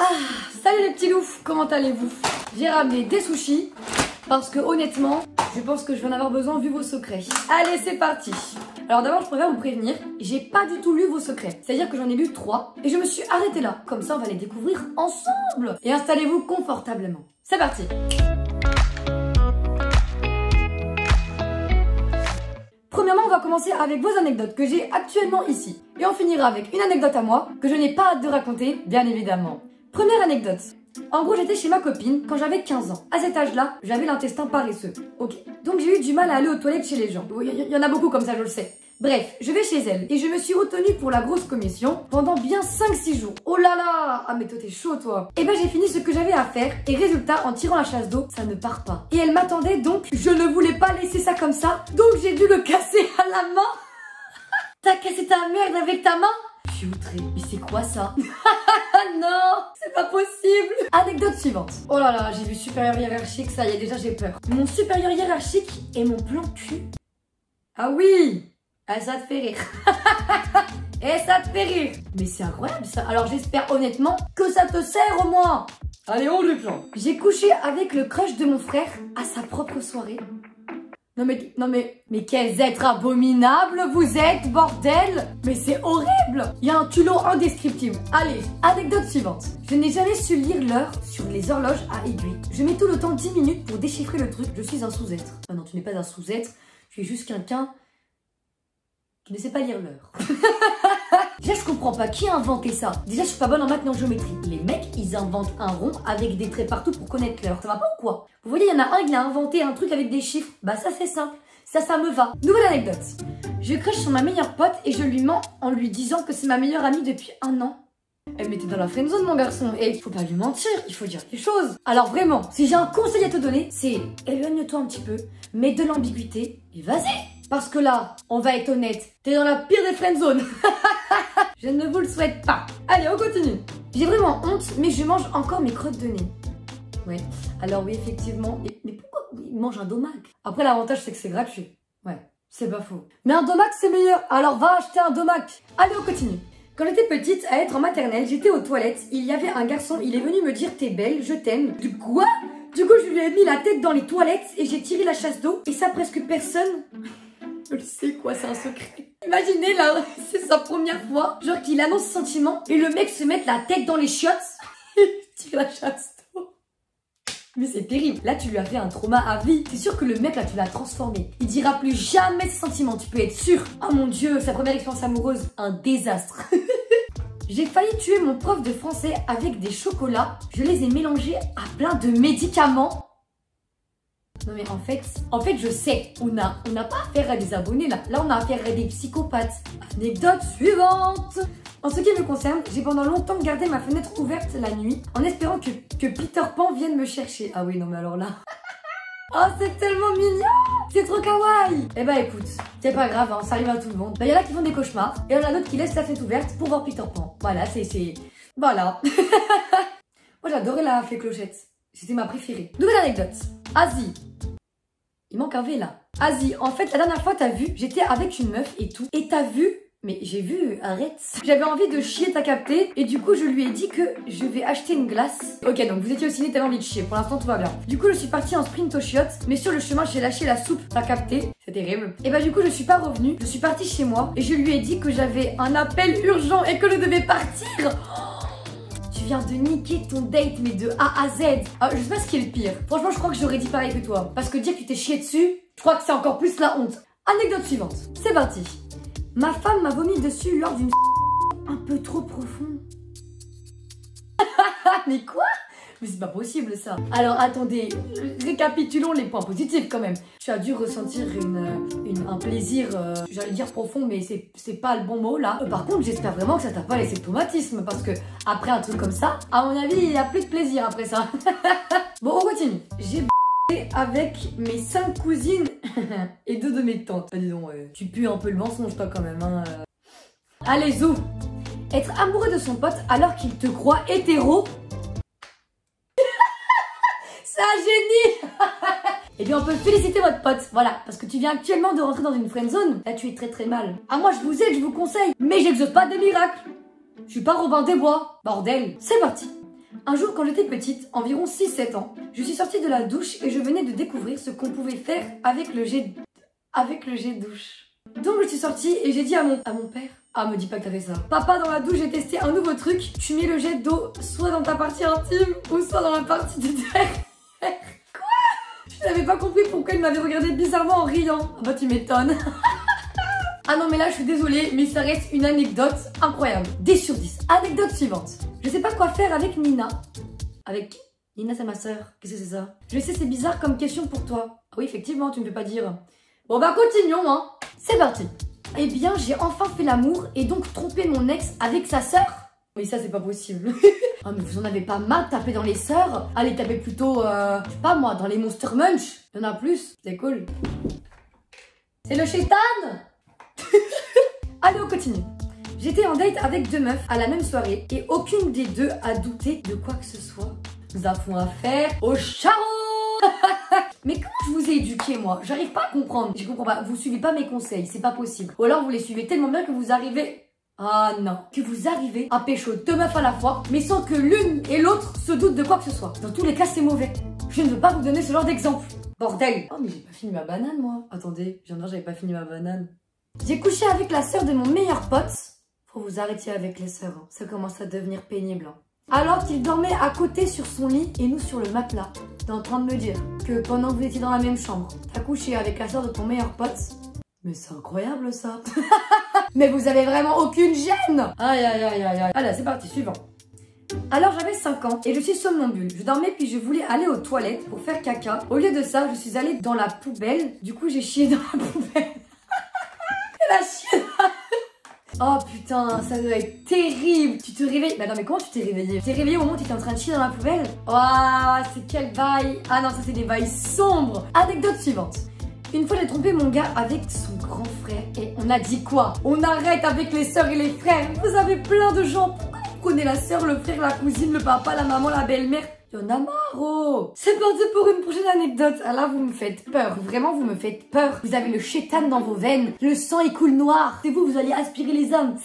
Ah, salut les petits loups, comment allez-vous? J'ai ramené des sushis parce que honnêtement, je pense que je vais en avoir besoin vu vos secrets. Allez, c'est parti. Alors d'abord, je préfère vous prévenir, j'ai pas du tout lu vos secrets. C'est-à-dire que j'en ai lu 3 et je me suis arrêtée là. Comme ça, on va les découvrir ensemble. Et installez-vous confortablement. C'est parti. Premièrement, on va commencer avec vos anecdotes que j'ai actuellement ici. Et on finira avec une anecdote à moi que je n'ai pas hâte de raconter, bien évidemment. Première anecdote. En gros, j'étais chez ma copine quand j'avais 15 ans. À cet âge-là, j'avais l'intestin paresseux. Ok. Donc j'ai eu du mal à aller aux toilettes chez les gens. Il y en a beaucoup comme ça, je le sais. Bref, je vais chez elle et je me suis retenue pour la grosse commission pendant bien 5-6 jours. Oh là là! Ah mais toi t'es chaud toi! Et ben j'ai fini ce que j'avais à faire et résultat, en tirant la chasse d'eau, ça ne part pas. Et elle m'attendait donc, je ne voulais pas laisser ça comme ça, donc j'ai dû le casser à la main. T'as cassé ta merde avec ta main? Je suis outrée. Mais c'est quoi ça? Non, c'est pas possible. Anecdote suivante. Oh là là, j'ai vu supérieur hiérarchique, ça y est, déjà j'ai peur. Mon supérieur hiérarchique et mon plan cul. Ah oui! Ah, ça te fait rire. Et ça te fait rire. Mais c'est incroyable ça. Alors j'espère honnêtement que ça te sert au moins. Allez, on le plan. J'ai couché avec le crush de mon frère à sa propre soirée. Non mais quels êtres abominables vous êtes, bordel! Mais c'est horrible! Il y a un culot indescriptible. Allez, anecdote suivante. Je n'ai jamais su lire l'heure sur les horloges à aiguille. Je mets tout le temps 10 minutes pour déchiffrer le truc. Je suis un sous-être. Ah non, tu n'es pas un sous-être. Tu es juste quelqu'un qui ne sait pas lire l'heure. Déjà, je comprends pas. Qui a inventé ça? Déjà, je suis pas bonne en maths ni en géométrie. Les mecs, ils inventent un rond avec des traits partout pour connaître l'heure. Ça va pas ou quoi? Vous voyez, il y en a un qui a inventé un truc avec des chiffres. Bah ça, c'est simple. Ça me va. Nouvelle anecdote. Je crush sur ma meilleure pote et je lui mens en lui disant que c'est ma meilleure amie depuis 1 an. Elle m'était dans la friendzone, mon garçon. Et il faut pas lui mentir, il faut dire les choses. Alors vraiment, si j'ai un conseil à te donner, c'est éloigne-toi un petit peu, mets de l'ambiguïté et vas-y. Parce que là, on va être honnête, t'es dans la pire des friendzones. Je ne vous le souhaite pas. Allez, on continue. J'ai vraiment honte, mais je mange encore mes crottes de nez. Ouais, alors oui, effectivement. Mais pourquoi il mange un domac? Après, l'avantage, c'est que c'est gratuit. Ouais, c'est pas faux. Mais un domac, c'est meilleur. Alors va acheter un domac. Allez, on continue. Quand j'étais petite, à être en maternelle, j'étais aux toilettes. Il y avait un garçon, il est venu me dire t'es belle, je t'aime. Du quoi? Du coup, je lui ai mis la tête dans les toilettes et j'ai tiré la chasse d'eau. Et ça, presque personne... Je le sais quoi, c'est un secret. Imaginez là, c'est sa première fois, genre qu'il annonce ses sentiments et le mec se met la tête dans les chiottes et tire la chasse d'eau. Mais c'est terrible, là tu lui as fait un trauma à vie. C'est sûr que le mec là tu l'as transformé. Il dira plus jamais ses sentiments, tu peux être sûr. Oh mon dieu, sa première expérience amoureuse, un désastre. J'ai failli tuer mon prof de français avec des chocolats. Je les ai mélangés à plein de médicaments. Non mais en fait je sais, on n'a pas affaire à des abonnés là. Là on a affaire à des psychopathes. Anecdote suivante. En ce qui me concerne, j'ai pendant longtemps gardé ma fenêtre ouverte la nuit en espérant que Peter Pan vienne me chercher. Ah oui non mais alors là. Oh c'est tellement mignon. C'est trop kawaii. Eh bah écoute, c'est pas grave, hein, ça arrive à tout le monde. Bah y en a qui font des cauchemars et on a d'autres qui laissent la fenêtre ouverte pour voir Peter Pan. Voilà, c'est... Voilà. Moi j'adorais la fée Clochette. C'était ma préférée. Nouvelle anecdote. Asie. Il manque un V là. Asie, en fait, la dernière fois, t'as vu, j'étais avec une meuf et tout. Et t'as vu, mais j'ai vu, arrête. J'avais envie de chier, t'as capté. Et du coup, je lui ai dit que je vais acheter une glace. Ok, donc vous étiez au ciné, t'avais envie de chier. Pour l'instant, tout va bien. Du coup, je suis partie en sprint aux chiottes. Mais sur le chemin, j'ai lâché la soupe, t'as capté. C'est terrible. Et bah, du coup, je suis pas revenue. Je suis partie chez moi. Et je lui ai dit que j'avais un appel urgent et que je devais partir. Tu viens de niquer ton date, mais de A à Z. Ah, je sais pas ce qui est le pire. Franchement, je crois que j'aurais dit pareil que toi. Parce que dire que tu t'es chié dessus, je crois que c'est encore plus la honte. Anecdote suivante. C'est parti. Ma femme m'a vomi dessus lors d'une un peu trop profonde. Mais quoi? Mais c'est pas possible ça. Alors attendez, récapitulons les points positifs quand même. Tu as dû ressentir un plaisir, j'allais dire profond, mais c'est pas le bon mot là. Par contre, j'espère vraiment que ça t'a pas laissé le traumatisme, parce que après un truc comme ça, à mon avis, il y a plus de plaisir après ça. Bon, on continue. J'ai avec mes 5 cousines et 2 de mes tantes. Dis donc, tu pues un peu le mensonge toi quand même, hein. Allez, zou. Être amoureux de son pote alors qu'il te croit hétéro. C'est un génie. Eh bien on peut féliciter votre pote, voilà, parce que tu viens actuellement de rentrer dans une friendzone. Là tu es très très mal. Ah moi je vous aide, je vous conseille, mais j'exauce pas des miracles. Je suis pas Robin des Bois, bordel. C'est parti. Un jour, quand j'étais petite, environ 6-7 ans, je suis sortie de la douche et je venais de découvrir ce qu'on pouvait faire avec le jet douche. Donc je suis sortie et j'ai dit à mon père, ah me dis pas que t'as fait ça. Papa, dans la douche j'ai testé un nouveau truc, tu mets le jet d'eau soit dans ta partie intime ou soit dans la partie du derrière. Quoi? Je n'avais pas compris pourquoi il m'avait regardé bizarrement en riant. Ah bah tu m'étonnes. Ah non mais là je suis désolée, mais ça reste une anecdote incroyable. 10 sur 10. Anecdote suivante. Je sais pas quoi faire avec Nina. Avec qui? Nina c'est ma soeur. Qu'est-ce que c'est ça? Je sais, c'est bizarre comme question pour toi. Ah oui effectivement, tu me fais pas dire. Bon bah continuons hein. C'est parti. Eh bien j'ai enfin fait l'amour et donc trompé mon ex avec sa sœur. Oui ça c'est pas possible. Ah mais vous en avez pas marre de taper dans les sœurs? Allez tapez plutôt, je sais pas moi, dans les Monster Munch. Il y en a plus, c'est cool. C'est le chétan. Allez on continue. J'étais en date avec 2 meufs à la même soirée et aucune des deux a douté de quoi que ce soit. Nous avons affaire au charron. Mais comment je vous ai éduqué moi? J'arrive pas à comprendre. Je comprends pas. Vous suivez pas mes conseils, c'est pas possible. Ou alors vous les suivez tellement bien que vous arrivez... Ah non. Que vous arrivez à pécho 2 meufs à la fois, mais sans que l'une et l'autre se doutent de quoi que ce soit. Dans tous les cas, c'est mauvais. Je ne veux pas vous donner ce genre d'exemple. Bordel. Oh mais j'ai pas fini ma banane moi. Attendez, je viens de dire j'avais pas fini ma banane. J'ai couché avec la sœur de mon meilleur pote. Faut vous arrêter avec les sœurs, hein. Ça commence à devenir pénible. Hein. Alors qu'il dormait à côté sur son lit et nous sur le matelas. T'es en train de me dire que pendant que vous étiez dans la même chambre, t'as couché avec la sœur de ton meilleur pote? Mais c'est incroyable ça. Mais vous avez vraiment aucune gêne. Aïe aïe aïe aïe aïe. Allez c'est parti, suivant. Alors j'avais 5 ans et je suis somnambule. Je dormais puis je voulais aller aux toilettes pour faire caca. Au lieu de ça, je suis allée dans la poubelle. Du coup j'ai chié dans la poubelle. Elle a chié. Oh putain, ça doit être terrible. Tu te réveilles... Bah non mais comment tu t'es réveillée? Tu t'es réveillée au moment où tu étais en train de chier dans la poubelle? Oh, c'est quel bail. Ah non, ça c'est des bails sombres. Anecdote suivante. Une fois j'ai trompé mon gars avec son grand frère et on a dit quoi? On arrête avec les sœurs et les frères. Vous avez plein de gens. Pourquoi vous prenez la sœur, le frère, la cousine, le papa, la maman, la belle-mère? Il y en a marre, oh. C'est parti pour une prochaine anecdote. Ah là, vous me faites peur. Vraiment, vous me faites peur. Vous avez le chétan dans vos veines. Le sang, il coule noir. C'est vous allez aspirer les âmes.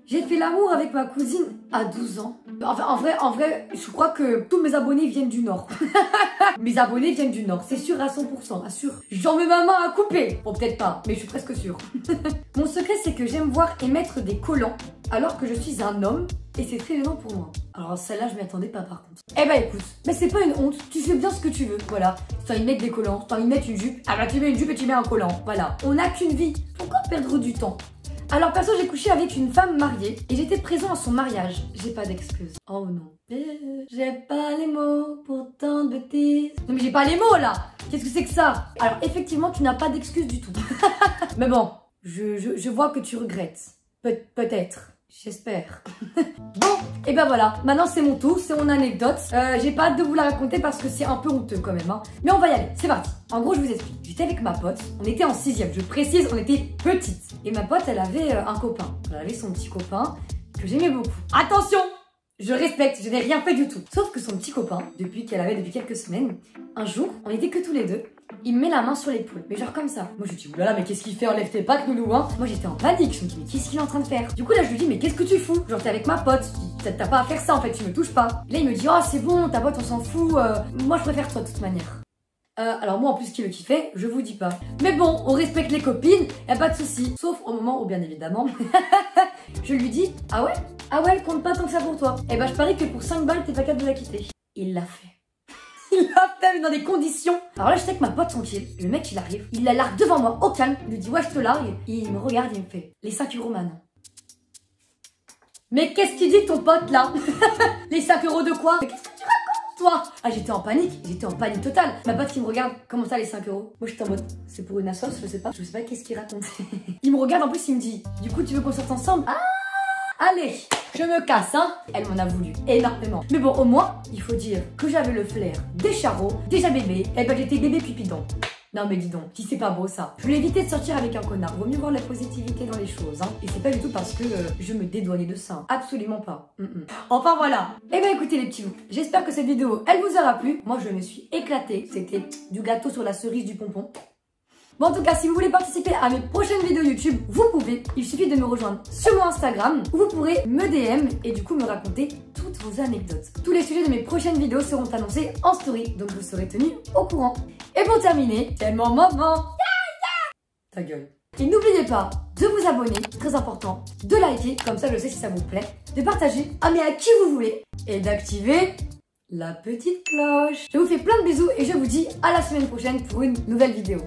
J'ai fait l'amour avec ma cousine à 12 ans. Enfin, en vrai, je crois que tous mes abonnés viennent du Nord. Mes abonnés viennent du Nord, c'est sûr à 100%, assure. J'en mets ma main à couper. Bon, peut-être pas, mais je suis presque sûre. Mon secret, c'est que j'aime voir émettre des collants alors que je suis un homme et c'est très gênant pour moi. Alors celle-là, je m'y attendais pas par contre. Eh bah écoute, mais c'est pas une honte, tu fais bien ce que tu veux, voilà. Si t'as envie de mettre des collants, si t'as envie de mettre une jupe, ah bah tu mets une jupe et tu mets un collant, voilà. On n'a qu'une vie, pourquoi perdre du temps? Alors perso, j'ai couché avec une femme mariée et j'étais présent à son mariage. J'ai pas d'excuses. Oh non. J'ai pas les mots pour tant de bêtises. Non mais j'ai pas les mots là. Qu'est-ce que c'est que ça? Alors effectivement, tu n'as pas d'excuses du tout. Mais bon, je vois que tu regrettes. Peut-être. J'espère. Bon, et ben voilà, maintenant c'est mon tour, c'est mon anecdote. J'ai pas hâte de vous la raconter parce que c'est un peu honteux quand même. Hein. Mais on va y aller, c'est parti. En gros, je vous explique. J'étais avec ma pote, on était en 6ème, je précise, on était petites. Et ma pote, elle avait un copain. Elle avait son petit copain que j'aimais beaucoup. Attention! Je respecte, je n'ai rien fait du tout. Sauf que son petit copain, depuis quelques semaines, un jour, on était que tous les deux. Il me met la main sur l'épaule, mais genre comme ça. Moi je dis oulala, mais qu'est-ce qu'il fait? Enlève tes pattes, loulou, hein. Moi j'étais en panique, je me dis mais qu'est-ce qu'il est en train de faire? Du coup là je lui dis mais qu'est-ce que tu fous? Genre t'es avec ma pote, t'as pas à faire ça en fait, tu me touches pas. Et là il me dit oh c'est bon, ta pote on s'en fout, moi je préfère toi de toute manière. Alors moi en plus qui le kiffait, je vous dis pas. Mais bon, on respecte les copines, y'a pas de souci. Sauf au moment où bien évidemment, je lui dis ah ouais, elle compte pas tant que ça pour toi. Et bah je parie que pour 5 balles t'es pas capable de la quitter. Il l'a fait. Il l'a fait mais dans des conditions. Alors là je sais que ma pote tranquille, le mec il arrive, il la largue devant moi au calme, il lui dit ouais je te largue. Et il me regarde et il me fait les 5 euros man. Mais qu'est-ce qu'il dit ton pote là? Les 5 euros de quoi? Mais qu'est-ce que tu racontes toi? Ah j'étais en panique totale. Ma pote qui me regarde, comment ça les 5 euros? Moi j'étais en mode, c'est pour une assos, je sais pas qu'est-ce qu'il raconte. Il me regarde en plus il me dit, du coup tu veux qu'on sorte ensemble? Ah allez, je me casse hein. Elle m'en a voulu énormément. Mais bon au moins, il faut dire que j'avais le flair des charros, déjà bébé, et ben j'étais bébé Cupidon. Non mais dis donc, si c'est pas beau ça. Je voulais éviter de sortir avec un connard. Vaut mieux voir la positivité dans les choses. Hein. Et c'est pas du tout parce que je me dédouanais de ça. Absolument pas. Enfin voilà. Et ben écoutez les petits loups. J'espère que cette vidéo, elle vous aura plu. Moi je me suis éclatée. C'était du gâteau sur la cerise du pompon. Bon, en tout cas, si vous voulez participer à mes prochaines vidéos YouTube, vous pouvez. Il suffit de me rejoindre sur mon Instagram où vous pourrez me DM et du coup me raconter toutes vos anecdotes. Tous les sujets de mes prochaines vidéos seront annoncés en story, donc vous serez tenus au courant. Et pour terminer, tellement maman, ta gueule. Et n'oubliez pas de vous abonner, très important, de liker, comme ça je sais si ça vous plaît, de partager, mais à qui vous voulez, et d'activer la petite cloche. Je vous fais plein de bisous et je vous dis à la semaine prochaine pour une nouvelle vidéo.